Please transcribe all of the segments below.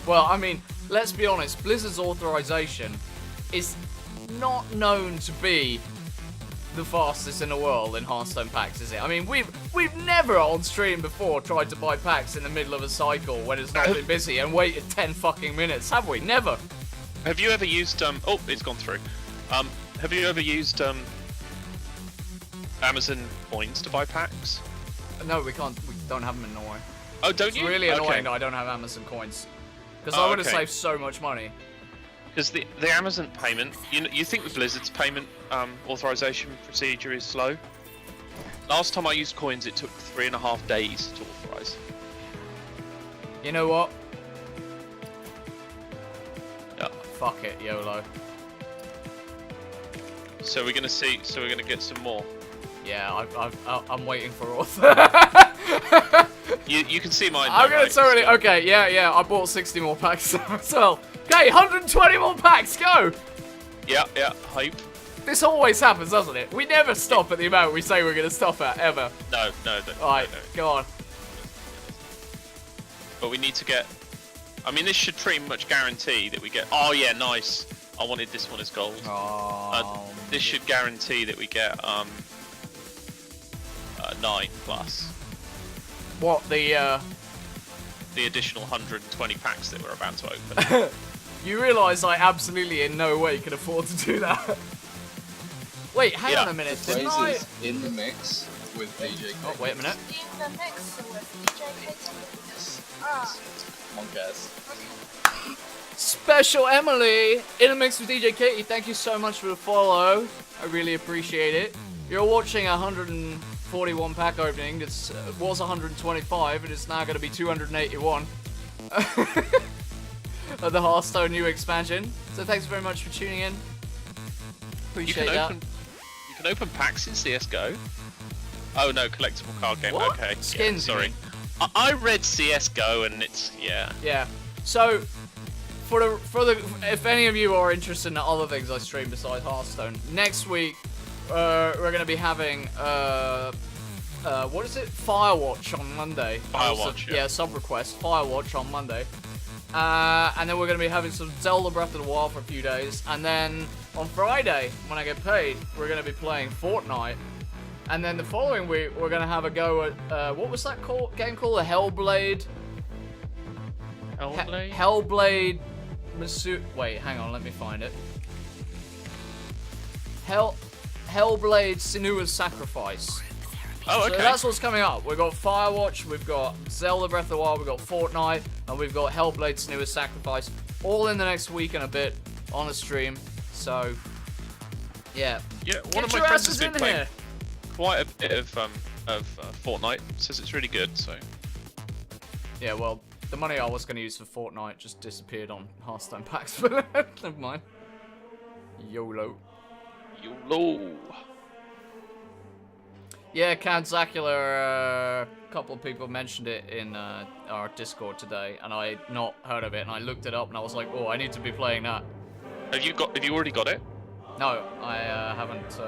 Well, I mean, let's be honest. Blizzard's authorization is not known to be the fastest in the world in Hearthstone packs, is it? I mean, we've never on stream before tried to buy packs in the middle of a cycle when it's not been busy and waited 10 fucking minutes, have we? Never. Have you ever used oh, it's gone through. Have you ever used Amazon coins to buy packs? No, we can't. We don't have them in Norway. Oh, don't it's you? It's really annoying okay. that I don't have Amazon coins because I would have saved so much money. Because the Amazon payment, you think the Blizzard's payment authorization procedure is slow? Last time I used coins, it took 3.5 days to authorize. You know what? Yeah. Fuck it, YOLO. So we're gonna see. So we're gonna get some more. Yeah, I'm waiting for author. you can see mine. I'm gonna totally. Okay, yeah. I bought 60 more packs as well. Okay, 120 more packs. Go. Yeah. Hype. This always happens, doesn't it? We never stop at the amount we say we're gonna stop at ever. No. Alright, no. go on. But we need to get. I mean, this should pretty much guarantee that we get. Oh yeah, nice. I wanted this one as gold. This should guarantee that we get 9+. What, the additional 120 packs that we're about to open. You realise I absolutely in no way can afford to do that. Wait, hang on a minute. Didn't I... in the mix with DJ Katy. Oh, wait a minute. In the mix with DJ Katy. Ah. Moncast. Special Emily in the mix with DJ Katy. Thank you so much for the follow. I really appreciate it. You're watching a 141 pack opening. It was 125 and it's now going to be 281 of the Hearthstone new expansion. So thanks very much for tuning in. Appreciate that. You can open packs in CS:GO. Oh no, collectible card game. What? Okay. Skins. Yeah, sorry. I read CS:GO and it's Yeah. So for the if any of you are interested in the other things I stream besides Hearthstone, next week we're gonna be having what is it? Firewatch on Monday. Firewatch. Yeah, sub request. Firewatch on Monday. And then we're going to be having some Zelda Breath of the Wild for a few days. And then on Friday, when I get paid, we're going to be playing Fortnite. And then the following week, we're going to have a go at, what was that game called? The Hellblade? Hellblade... Wait, hang on, let me find it. Hellblade Senua's Sacrifice. Oh, okay. So that's what's coming up. We've got Firewatch, we've got Zelda Breath of the Wild, we've got Fortnite, and we've got Hellblade's newest Sacrifice, all in the next week and a bit on the stream. So, yeah. Yeah, one of my friends has been playing quite a bit of Fortnite. Says it's really good. So. Yeah, well, the money I was going to use for Fortnite just disappeared on Hearthstone packs, but never mind. YOLO. YOLO. Yeah, Canzacula, a couple of people mentioned it in our Discord today, and I had not heard of it, and I looked it up, and I was like, oh, I need to be playing that. Have you already got it? No, I haven't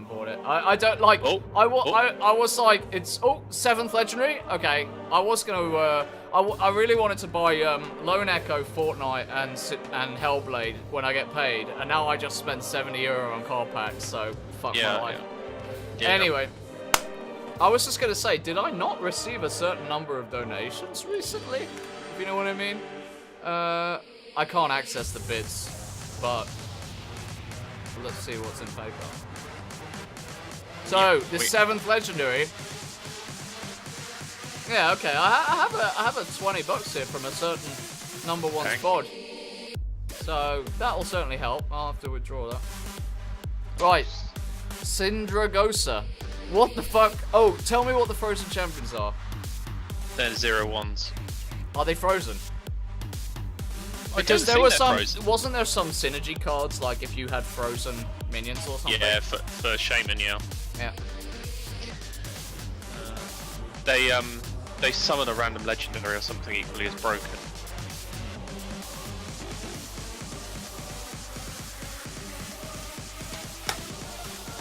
bought it. I don't like. I was like, it's 7th legendary. Okay, I was gonna. I really wanted to buy Lone Echo, Fortnite, and Hellblade when I get paid, and now I just spent €70 on card packs. So fuck my life. Yeah, anyway, I was just gonna say, did I not receive a certain number of donations recently? If you know what I mean. I can't access the bids, but let's see what's in paper. So the 7th legendary. Yeah, okay. I have a $20 here from a certain number 1 squad. So that'll certainly help. I'll have to withdraw that. Right, Syndragosa. What the fuck? Oh, tell me what the frozen champions are. They're 0-1s. Are they frozen? Because there was wasn't there some synergy cards, like if you had frozen minions or something? Yeah, for Shaman, yeah. Yeah. They summon a random legendary or something equally as broken.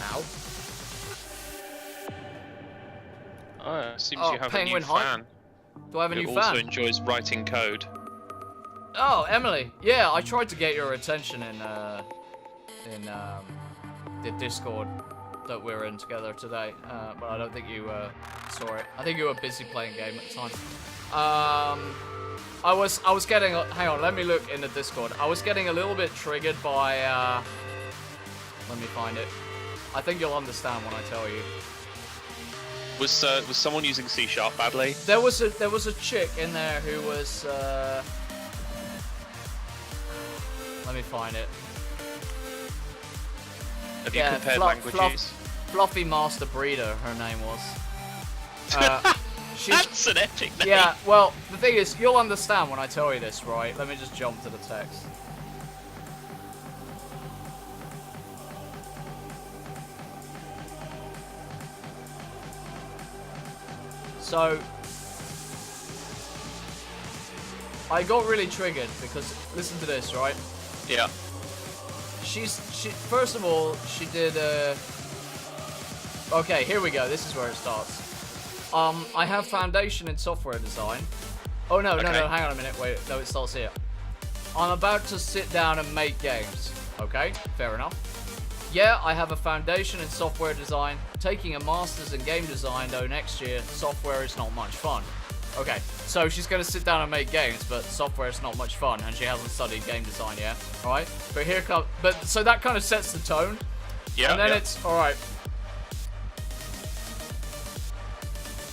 Ow. Oh, it seems you have a new Penguin fan. Do I have a Who new also fan? enjoys writing code. Oh, Emily. Yeah, I tried to get your attention in the Discord that we're in together today, but I don't think you saw it. I think you were busy playing game at the time. I was getting. Hang on, let me look in the Discord. I was getting a little bit triggered by. Let me find it. I think you'll understand when I tell you. Was someone using C# badly? There was a chick in there who was. Let me find it. Have you compared languages? Fluffy Master Breeder, her name was. That's an epic name. Yeah, well, the thing is, you'll understand when I tell you this, right? Let me just jump to the text. So, I got really triggered because, listen to this, right? Yeah. First of all, she did, okay, here we go, this is where it starts. I have foundation in software design. Oh, no, Okay. no, hang on a minute, wait, no, it starts here. I'm about to sit down and make games. Okay, fair enough. Yeah, I have a foundation in software design. Taking a master's in game design, though, next year, software is not much fun. Okay, so she's gonna sit down and make games, but software is not much fun, and she hasn't studied game design yet. All right, but here comes. But so that kind of sets the tone. Yeah. And then yeah. it's all right.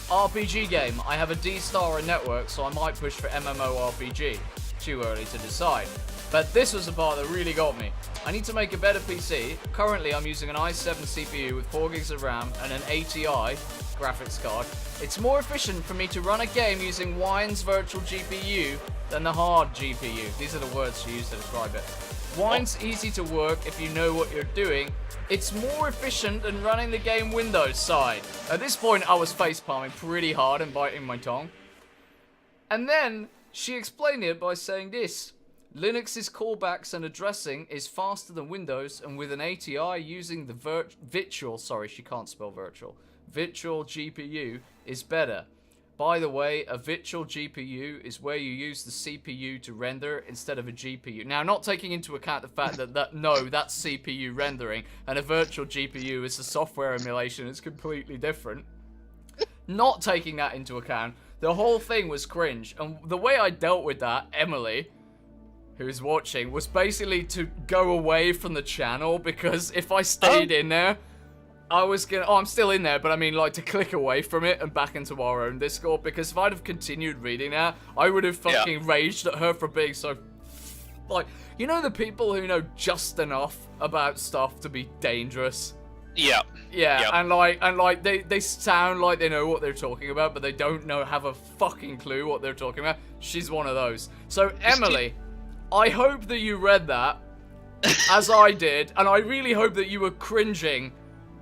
RPG game. I have a D-star in network, so I might push for MMORPG. Too early to decide. But this was the part that really got me. I need to make a better PC. Currently, I'm using an i7 CPU with 4 gigs of RAM and an ATI graphics card. It's more efficient for me to run a game using Wine's virtual GPU than the hard GPU. These are the words she used to describe it. Wine's easy to work if you know what you're doing. It's more efficient than running the game Windows side. At this point, I was facepalming pretty hard and biting my tongue. And then she explained it by saying this. Linux's callbacks and addressing is faster than Windows, and with an ATI using the virtual GPU is better. By the way, a virtual GPU is where you use the CPU to render instead of a GPU. Now, not taking into account the fact that that's CPU rendering, and a virtual GPU is a software emulation, it's completely different. Not taking that into account, the whole thing was cringe, and the way I dealt with that, Emily, who's watching, was basically to go away from the channel, because if I stayed in there, I was gonna, I'm still in there, but I mean, like, to click away from it and back into our own Discord, because if I'd have continued reading that, I would have fucking raged at her for being so, like, you know the people who know just enough about stuff to be dangerous? Yeah. Yeah, Yep. and like they sound like they know what they're talking about, but they don't have a fucking clue what they're talking about. She's one of those. So, Emily, I hope that you read that, as I did, and I really hope that you were cringing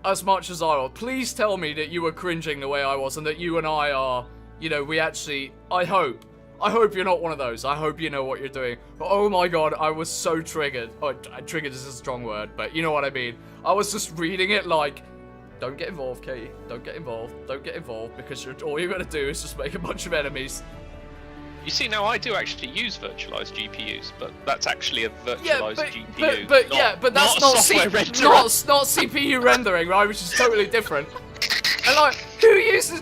as much as I was. Please tell me that you were cringing the way I was, and that you and I are, you know, we actually, I hope you're not one of those. I hope you know what you're doing. But oh my god, I was so triggered. Oh, triggered is a strong word, but you know what I mean. I was just reading it like, don't get involved, Katy. Don't get involved. Don't get involved, because all you're gonna do is just make a bunch of enemies. You see, now I do actually use virtualized GPUs, but that's actually a virtualized GPU. But that's not software renderer. not CPU rendering, right? Which is totally different. And like, who uses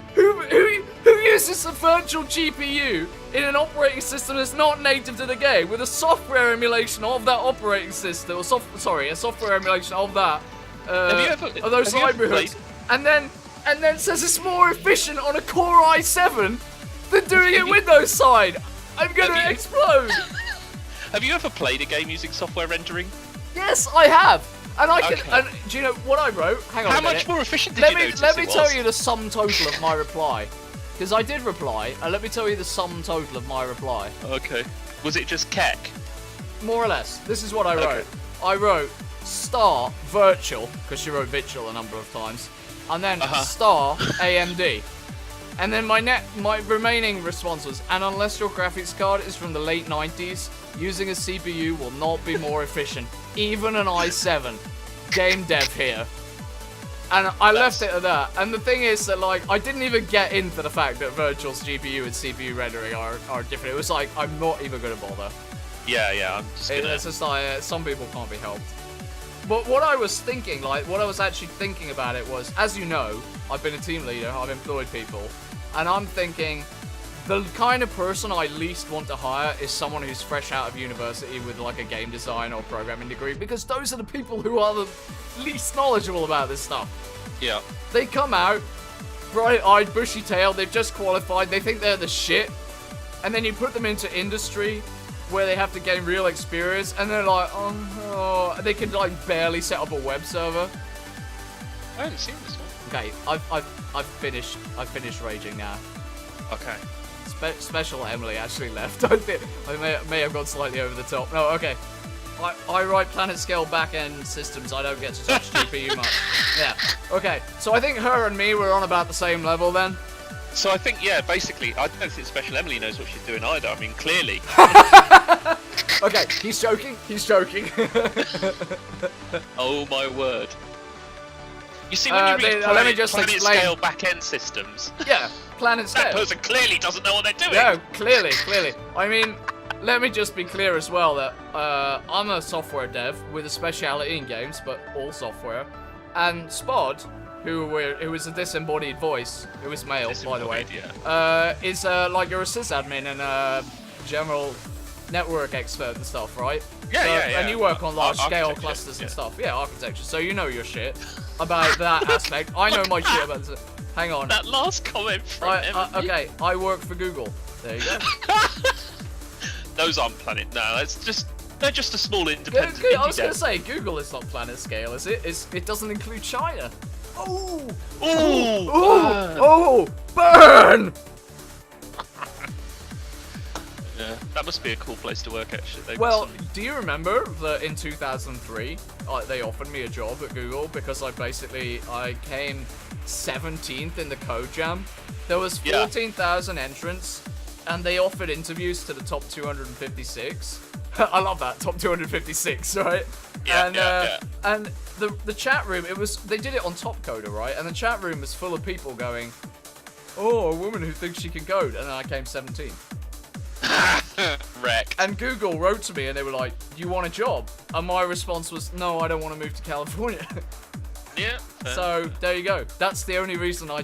a virtual GPU in an operating system that's not native to the game with a software emulation of that operating system, or a software emulation of that of those livelihoods, and then says it's more efficient on a Core i7 than doing it Windows side. I'm gonna explode. Have you ever played a game using software rendering? Yes, I have. And I can. Okay. And do you know what I wrote? Hang on. How a minute. much more efficient did you notice Let me it tell was? you the sum total of my reply, because I did reply. And let me tell you the sum total of my reply. Okay. Was it just keck? More or less. This is what I wrote. Okay. I wrote star virtual, because she wrote virtual a number of times, and then star AMD. And then my remaining response was, and unless your graphics card is from the late 90s, using a CPU will not be more efficient. Even an i7. Game dev here. And I left it at that. And the thing is that, like, I didn't even get into the fact that Virtual's GPU and CPU rendering are different. It was like, I'm not even going to bother. Yeah, I'm just gonna... It's just like, some people can't be helped. But what I was thinking, like, what I was actually thinking about it was, as you know, I've been a team leader, I've employed people, and I'm thinking, the kind of person I least want to hire is someone who's fresh out of university with, like, a game design or programming degree, because those are the people who are the least knowledgeable about this stuff. Yeah. They come out, bright-eyed, bushy-tailed, they've just qualified, they think they're the shit, and then you put them into industry, where they have to gain real experience, and they're like, oh, they can like barely set up a web server. I haven't seen this one. Okay, I've finished raging now. Okay. Special Emily actually left. I think I may have gone slightly over the top. No, okay. I write planet scale back-end systems. I don't get to touch GPU much. Yeah. Okay. So I think her and me were on about the same level then. So I think, yeah, basically, I don't think Special Emily knows what she's doing either. I mean, clearly. Okay, he's joking. He's joking. Oh my word! You see, when you read let me just planet explain. scale back-end systems, Yeah, planet scale. that person clearly doesn't know what they're doing. Yeah, clearly. I mean, let me just be clear as well that I'm a software dev with a speciality in games, but all software. And Spod, who is a disembodied voice, who is male, by the way, is like you're a sysadmin and a general network expert and stuff, right? Yeah. And you work on large-scale Architecture, clusters and yeah. stuff. Yeah, architecture. So you know your shit about that aspect. I know my shit about this. Hang on. That last comment from Emily. Okay, I work for Google. There you go. Those aren't planet. No, they're just a small independent. I was indie going dev. to say, Google is not planet scale, is it? It doesn't include China. Oh! Ooh! Oh! Burn! Yeah, that must be a cool place to work, actually. Well, do you remember that in 2003, they offered me a job at Google because I came 17th in the code jam. There was 14,000 entrants, and they offered interviews to the top 256. I love that, top 256, right? Yeah, And the chat room, they did it on Top Coder, right? And the chat room was full of people going, oh, a woman who thinks she can code, and then I came 17th. Wreck. And Google wrote to me and they were like, do you want a job? And my response was, no, I don't want to move to California. Yeah. So there you go. That's the only reason I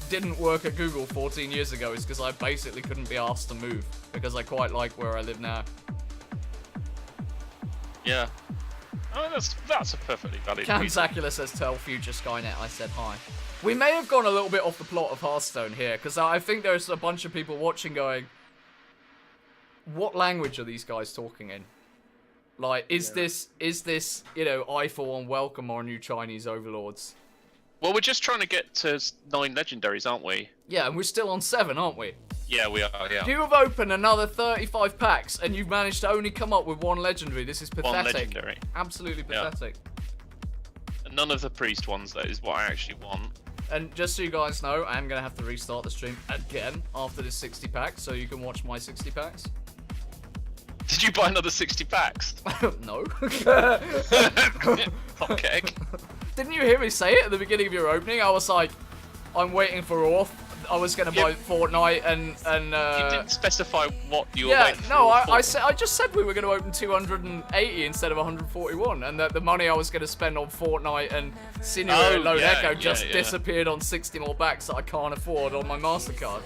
didn't work at Google 14 years ago, is because I basically couldn't be asked to move, because I quite like where I live now. Yeah. Oh, that's a perfectly valid Cam reason. Zacula says, tell future Skynet I said hi. We may have gone a little bit off the plot of Hearthstone here, because I think there's a bunch of people watching going, what language are these guys talking in? Like, is this, you know, I for one welcome our new Chinese overlords? Well, we're just trying to get to 9 legendaries, aren't we? Yeah, and we're still on 7, aren't we? Yeah, we are, yeah. You have opened another 35 packs, and you've managed to only come up with 1 legendary. This is pathetic. 1 legendary. Absolutely pathetic. And none of the priest ones, though, is what I actually want. And just so you guys know, I am going to have to restart the stream again after this 60 pack, so you can watch my 60 packs. Did you buy another 60 packs? No. Okay. Didn't you hear me say it at the beginning of your opening? I was like, I'm waiting for Orth. I was going to buy Fortnite and You didn't specify what you were yeah, waiting for. no, I just said we were going to open 280 instead of 141, and that the money I was going to spend on Fortnite and Sinew and Lone Echo just disappeared on 60 more backs that I can't afford on my MasterCard.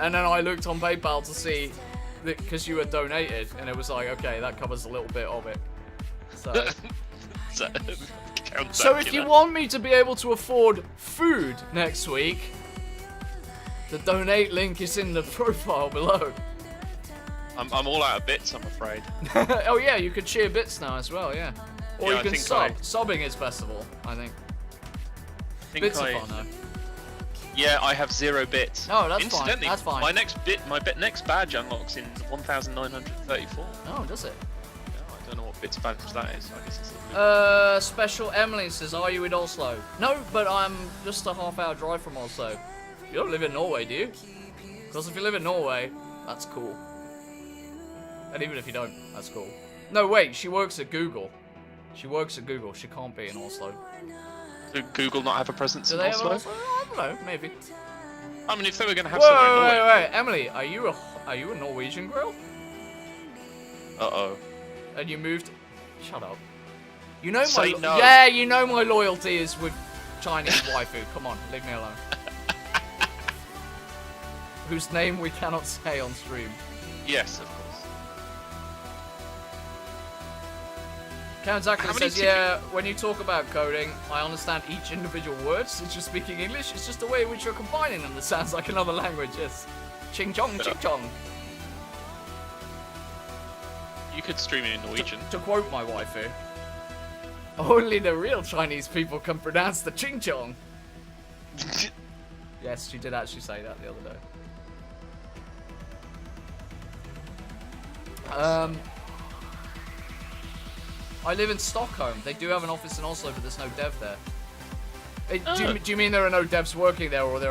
And then I looked on PayPal to see that, because you had donated, and it was like, okay, that covers a little bit of it. So if you want me to be able to afford food next week, the donate link is in the profile below. I'm all out of bits, I'm afraid. Oh yeah, you can cheer bits now as well, yeah. Or Yeah, you I can think sub. I- Subbing is festival, I think. Bits are fun though. Yeah, I have 0 bits. Oh, that's fine. Incidentally, That's fine. my next badge unlocks in 1934. Oh, does it? Yeah, I don't know what bits badge that is. I guess it's Special Emily says, are you in Oslo? No, but I'm just a half-hour drive from Oslo. You don't live in Norway, do you? Because if you live in Norway, that's cool. And even if you don't, that's cool. No, wait, she works at Google. She works at Google. She can't be in Oslo. Do Google not have a presence Do in they have Oslo? Oslo? I don't know, maybe. I mean, if they were going to have Wait, somewhere in wait, Norway. wait, Emily, are you a Norwegian girl? Uh-oh. And you moved? Shut up. You know Say my no. yeah, you know my loyalty is with Chinese waifu. Come on, leave me alone. Whose name we cannot say on stream. Yes, of course. Count Zachary How many says, yeah, when you talk about coding, I understand each individual word since you're speaking English. It's just the way in which you're combining them that sounds like another language, yes. Ching chong, ching chong. You could stream it in Norwegian. To quote my waifu, only the real Chinese people can pronounce the ching chong. Yes, she did actually say that the other day. I live in Stockholm. They do have an office in Oslo, but there's no dev there. Do you mean there are no devs working there, or they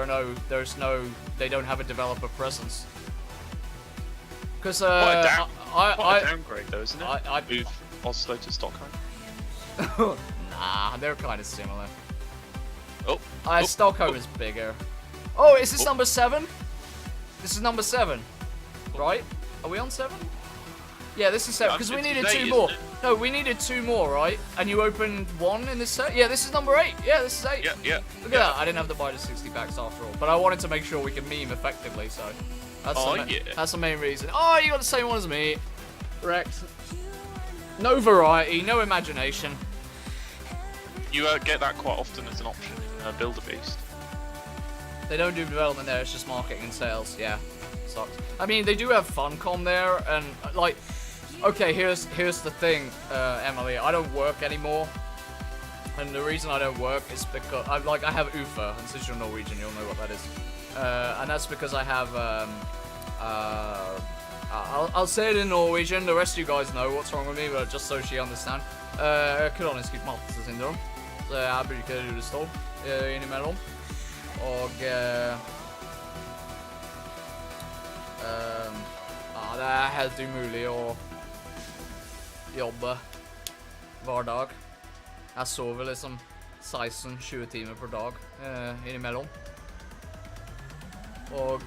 don't have a developer presence? Because Quite a downgrade, though, isn't it? Move Oslo to Stockholm. Nah, they're kind of similar. Oh. Stockholm is bigger. Oh, is this number 7? This is number 7, right? Are we on 7? Yeah, this is 7, because we needed 2 more. No, we needed 2 more, right? And you opened 1 in this set? Yeah, this is number 8. Yeah, this is 8. Yeah. Look at that. I didn't have to buy the 60 packs after all. But I wanted to make sure we could meme effectively, so... That's the main reason. Oh, you got the same one as me. Correct. No variety, no imagination. You get that quite often as an option in Build-A-Beast. They don't do development there, it's just marketing and sales. Yeah, sucks. I mean, they do have Funcom there, and like, okay, here's the thing, Emily. I don't work anymore, and the reason I don't work is because I have UFA, and since you're Norwegian, you'll know what that is. And that's because I have I'll say it in Norwegian. The rest of you guys know what's wrong with me, but just so she understand. Kronisk utmattelsessyndrom. Så jeg bruker rullestol innimellom. Og ja, det er helt umulig å jobbe hver dag. Jeg sover liksom 16-20 timer per dag innimellom. Og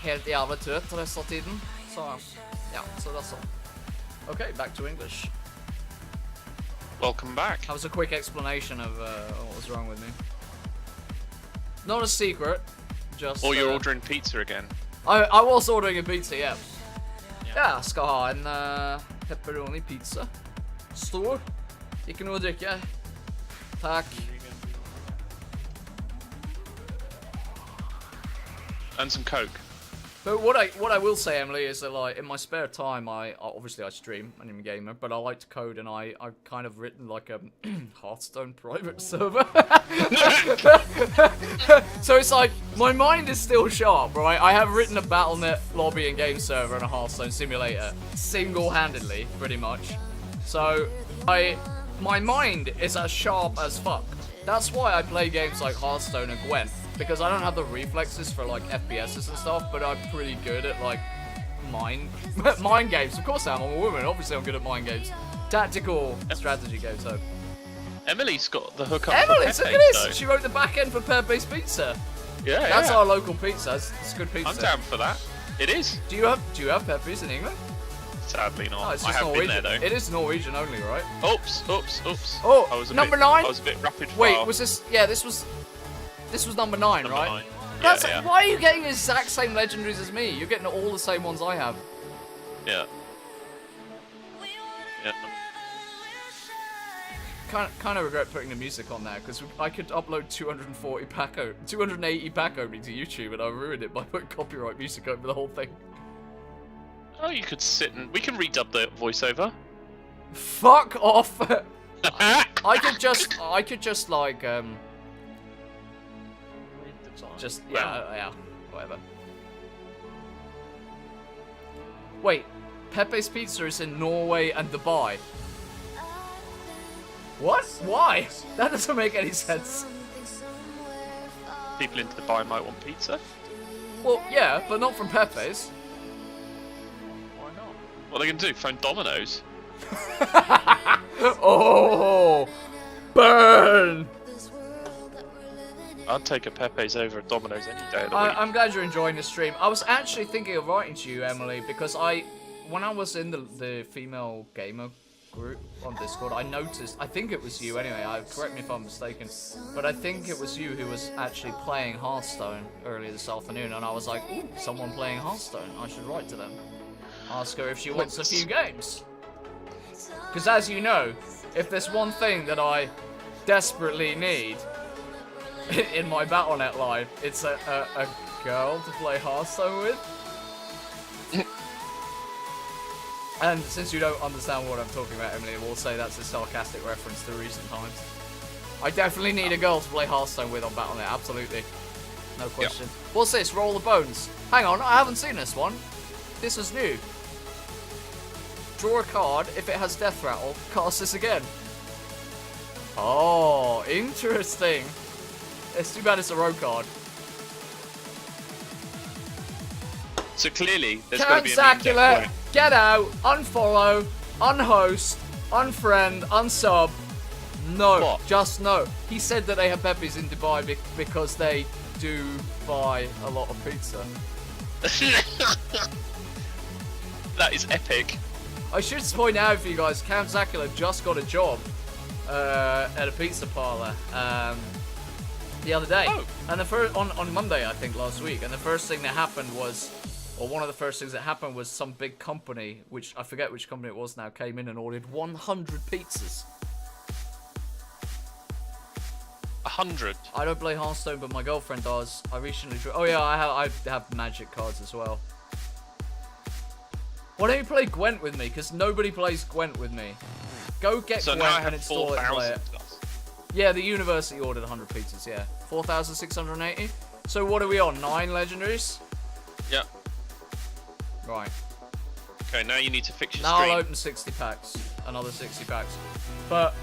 helt jævlig trøtt resten av tiden. Så ja, så det er sånn. Okay, back to English. Welcome back. That was a quick explanation of what was wrong with me. Not a secret, just... Or you're ordering pizza again. I was ordering a pizza, yeah. Ja, jeg skal ha en pepperoni pizza. Stor. Ikke noe å drikke. Takk. And some Coke. But what I will say, Emily, is that like in my spare time, obviously I stream, and I'm a gamer, but I like to code, and I've kind of written like a Hearthstone private server. So it's like my mind is still sharp, right? I have written a Battle.net lobby and game server and a Hearthstone simulator single-handedly, pretty much. So my mind is as sharp as fuck. That's why I play games like Hearthstone and Gwent. Because I don't have the reflexes for like FPSs and stuff, but I'm pretty good at like mind games. Of course I'm a woman, obviously I'm good at mind games. Tactical strategy games, so. Emily's got the hookup Emily, for look Pepe, at this! though. She wrote the back end for Pepe's Pizza. Yeah, That's our local pizza. It's good pizza. I'm down for that. It is. Do you have Pepe's in England? Sadly not. No, it's I just have Norwegian. been there though. It is Norwegian only, right? Oops. Oh, I was a number bit, 9? I was a bit rapid fire. Wait, was this? Yeah, this was number 9, Number right? 9. That's Yeah. Why are you getting the exact same legendaries as me? You're getting all the same ones I have. Yeah. Kind of regret putting the music on there because I could upload 280 pack opening to YouTube, and I ruined it by putting copyright music over the whole thing. Oh, you could sit and we can redub the voiceover. Fuck off! I could just like just yeah, whatever. Wait, Pepe's Pizza is in Norway and Dubai. What? Why? That doesn't make any sense. People in Dubai might want pizza. Well, yeah, but not from Pepe's. Why not? What are they gonna do? Phone Domino's? Oh, Burn! I'd take a Pepe's over a Domino's any day of the week. I'm glad you're enjoying the stream. I was actually thinking of writing to you, Emily, because when I was in the female gamer group on Discord, I noticed, I think it was you anyway, correct me if I'm mistaken, but I think it was you who was actually playing Hearthstone earlier this afternoon, and I was like, ooh, someone playing Hearthstone, I should write to them. Ask her if she wants a few games. Because as you know, if there's one thing that I desperately need in my Battle.net life, it's a girl to play Hearthstone with. And since you don't understand what I'm talking about, Emily, we'll say that's a sarcastic reference to recent times. I definitely need a girl to play Hearthstone with on Battle.net, absolutely. No question. Yep. What's this? Roll the Bones. Hang on, I haven't seen this one. This is new. Draw a card. If it has Death Rattle, cast this again. Oh, interesting. It's too bad it's a rogue card. So clearly, there's got to be a meme deck for it. Get out, unfollow, unhost, unfriend, unsub. No, What? just no. He said that they have Peppies in Dubai because they do buy a lot of pizza. That is epic. I should point out for you guys, Count Zacula just got a job at a pizza parlor the other day. Oh. And on Monday, I think, last week. And the first thing that happened was, or one of the first things that happened was some big company, which I forget which company it was now, came in and ordered 100 pizzas. 100. I don't play Hearthstone, but my girlfriend does. I recently drew. Oh yeah, I have magic cards as well. Why don't you play Gwent with me? Because nobody plays Gwent with me. Go get So Gwent now I and have install it and play 4,000 it. plus. Yeah, the university ordered 100 pizzas, yeah. 4,680. So what are we on? 9 legendaries? Yep. Right. Okay, now you need to fix your Now stream. I'll open 60 packs. Another 60 packs. But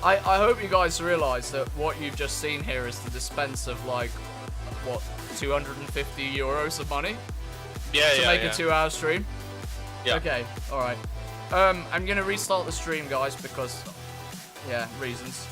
I hope you guys realise that what you've just seen here is the dispense of, like, what, 250 euros of money? Yeah, to make a 2-hour stream? Yeah. Okay, alright. I'm gonna restart the stream, guys, because, yeah, reasons.